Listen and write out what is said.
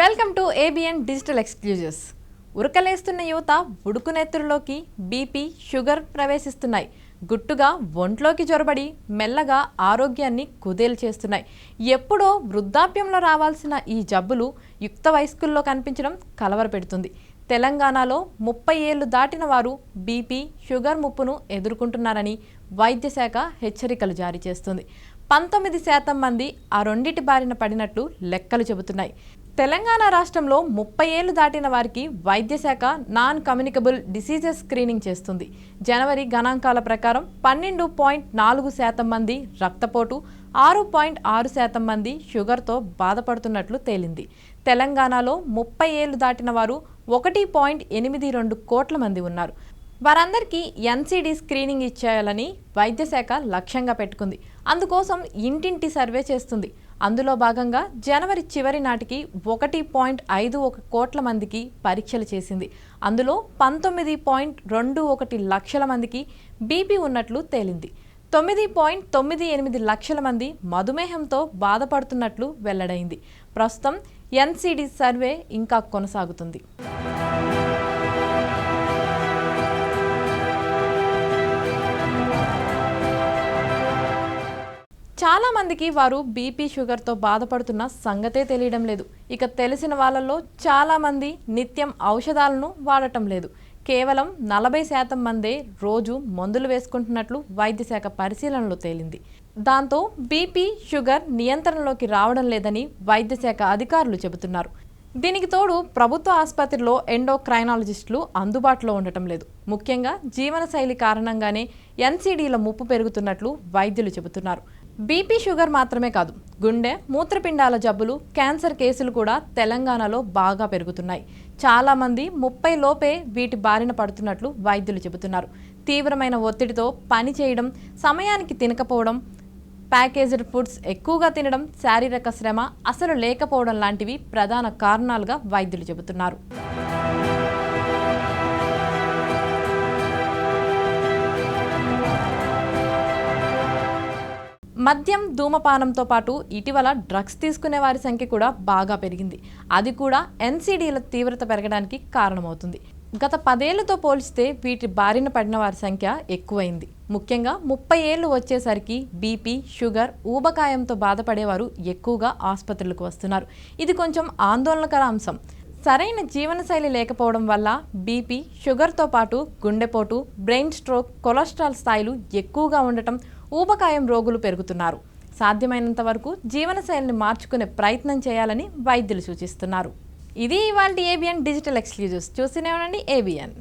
Welcome to ABN digital exclusives. ఉరకలేస్తున్న యువత ఉడుకునెత్తురులోకి బీపీ, షుగర్ ప్రవేశిస్తున్నాయి. గుట్టుగా ఒంట్లోకి జొరబడి మెల్లగా ఆరోగ్యాన్ని కుదేలు చేస్తున్నాయి. ఎప్పుడో వృద్ధాప్యంలో రావాల్సిన ఈ జబ్బులు యుక్త వయస్కుల్లో కనిపించడం కలవరపెడుతుంది. తెలంగాణలో 30 ఏళ్లు దాటిన వారు బీపీ, షుగర్ ముప్పును ఎదుర్కొంటున్నారని వైద్య శాఖ హెచ్చరికలు జారీ చేస్తుంది. 19% మంది ఆ రెండిటి బారిన పడినట్లు లెక్కలు చెబుతున్నాయి. తెలంగాణ రాష్ట్రంలో 30 ఏళ్లు దాటిన వారికి వైద్య శాఖ నాన్ కమ్యూనికబుల్ డిసీజెస్ స్క్రీనింగ్ చేస్తుంది. జనవరి గణాంకాల ప్రకారం 12.4% మంది రక్తపోటు, 6.6% మంది షుగర్తో బాధపడుతున్నట్లు తేలింది. తెలంగాణలో 30 ఏళ్లు దాటిన వారు 1.82 కోట్ల మంది ఉన్నారు. వారందరికీ ఎన్సీడీ స్క్రీనింగ్ ఇచ్చేయాలని వైద్య శాఖ లక్ష్యంగా పెట్టుకుంది. అందుకోసం ఇంటింటి సర్వే చేస్తుంది. అందులో భాగంగా జనవరి చివరి నాటికి 1.51 కోట్ల మందికి పరీక్షలు చేసింది. అందులో 19.21 లక్షల మందికి బీపీ ఉన్నట్లు తేలింది. 9.98 లక్షల మంది మధుమేహంతో బాధపడుతున్నట్లు వెల్లడైంది. ప్రస్తుతం ఎన్సీడీ సర్వే ఇంకా కొనసాగుతుంది. చాలా మందికి వారు బీపీ, షుగర్తో బాధపడుతున్న సంగతే తెలియడం లేదు. ఇక తెలిసిన వాళ్ళల్లో చాలామంది నిత్యం ఔషధాలను వాడటం లేదు. కేవలం 40% మందే రోజు మందులు వేసుకుంటున్నట్లు వైద్య శాఖ పరిశీలనలో తేలింది. దాంతో బీపీ, షుగర్ నియంత్రణలోకి రావడం లేదని వైద్య శాఖ అధికారులు చెబుతున్నారు. దీనికి తోడు ప్రభుత్వ ఆసుపత్రిలో ఎండోక్రైనాలజిస్టులు అందుబాటులో ఉండటం లేదు. ముఖ్యంగా జీవనశైలి కారణంగానే ఎన్సీడీల ముప్పు పెరుగుతున్నట్లు వైద్యులు చెబుతున్నారు. బీపీ, షుగర్ మాత్రమే కాదు, గుండె, మూత్రపిండాల జబ్బులు, క్యాన్సర్ కేసులు కూడా తెలంగాణలో బాగా పెరుగుతున్నాయి. చాలామంది 30 లోపే వీటి బారిన పడుతున్నట్లు వైద్యులు చెబుతున్నారు. తీవ్రమైన ఒత్తిడితో పని చేయడం, సమయానికి తినకపోవడం, ప్యాకేజ్డ్ ఫుడ్స్ ఎక్కువగా తినడం, శారీరక శ్రమ అసలు లేకపోవడం లాంటివి ప్రధాన కారణాలుగా వైద్యులు చెబుతున్నారు. మద్యం, ధూమపానంతో పాటు ఇటీవల డ్రగ్స్ తీసుకునే వారి సంఖ్య కూడా బాగా పెరిగింది. అది కూడా ఎన్సీడీల తీవ్రత పెరగడానికి కారణమవుతుంది. గత 10 ఏళ్లతో పోల్చితే వీటి బారిన పడిన వారి సంఖ్య ఎక్కువైంది. ముఖ్యంగా 30 ఏళ్లు వచ్చేసరికి బీపీ, షుగర్, ఊబకాయంతో బాధపడేవారు ఎక్కువగా ఆసుపత్రులకు వస్తున్నారు. ఇది కొంచెం ఆందోళనకర అంశం. సరైన జీవనశైలి లేకపోవడం వల్ల బీపీ, షుగర్తో పాటు గుండెపోటు, బ్రెయిన్ స్ట్రోక్, కొలెస్ట్రాల్ స్థాయిలు ఎక్కువగా ఉండటం, ఊబకాయం రోగులు పెరుగుతున్నారు. సాధ్యమైనంత వరకు జీవనశైలిని మార్చుకునే ప్రయత్నం చేయాలని వైద్యులు సూచిస్తున్నారు. ఇది ఇవాల్టి ఏబిఎన్ డిజిటల్ ఎక్స్క్లూజివ్స్. చూస్తూనే ఉండండి ఏబిఎన్.